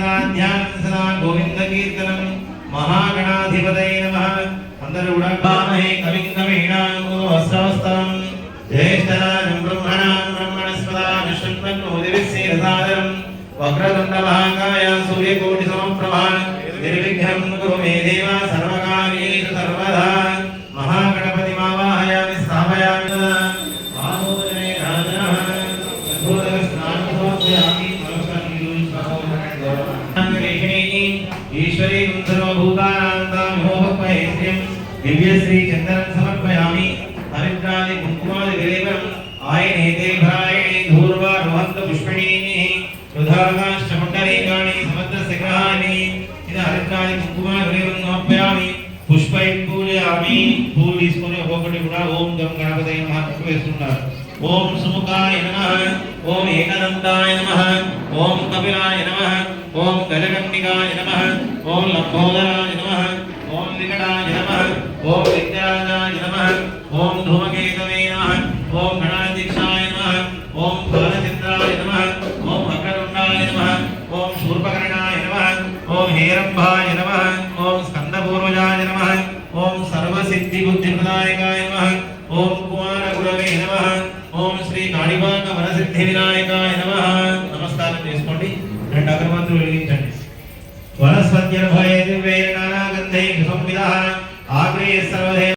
సదా ధ్యానం సదా గోవింద కీర్తనం महागणाधिपतये नमः अंदरू उड़ामहे कविं कवीनां वस्त्रवस्त्रं ज्येष्ठराजं ब्रह्मणां ब्रह्मणस्पदा विष्णुन्नोदिविश्वेरसादरं वक्रतुण्डमहाकाय सूर्यकोटिसमप्रभा निर्विघ्नं कुरु मे देव सर्वकार्येषु सर्वदा महागणपति मावाहयामि स्थापयामि आमोदने राजनः भूतस्नानं समर्पयामि ईश्वरी सर्वभूतानां दिव्यश्री चंदनं समर्पयामि हरिद्रादि कुंकुमादि विलेपनम् आयनेते भरायणे धूर्वा रोहन्त पुष्पिणीः सुधाकाष्ठमण्डलीकानि समद्रसिग्रहाणि इद हरिद्रादि कुंकुमादि विलेपनं समर्पयामि पुष्पैः पूजयामि పూలు తీసుకొని ఒక్కొక్కటి కూడా ఓం గం గణపతయే నమః వేస్తున్నారు ఓం సుముఖాయ నమః ఓం ఏకదంతాయ నమః ఓం కపిలాయ నమః ఓం గజకర్ణికాయ నమః ఓం లంబోదరాయ నమః ఓం వికటాయ నమః ఓం విద్యారాజాయ నమః ఓం ధూమకేతవే నమః ఓం గణాధ్యక్షాయ నమః ఓం ఫలచంద్రాయ నమః ఓం వక్రతుండాయ నమః ఓం శూర్పకర్ణాయ నమః ఓం హేరంబాయ నమః ఓం స్కందపూర్వజాయ నమః ఓం సర్వసిద్ధిబుద్ధిప్రదాయకాయ నమః ఓం కుమారగురవే నమః ఓం శ్రీ కాళికాంబ వరసిద్ధి వినాయకాయ నమః నమస్కారం చేసుకోండి రెండు అగరబత్తులు వెలిగించండి వనస్పత్యర్భయే దివ్యైర్నానాగంధైః సంవిదః ఆగ్నేయ సర్వదే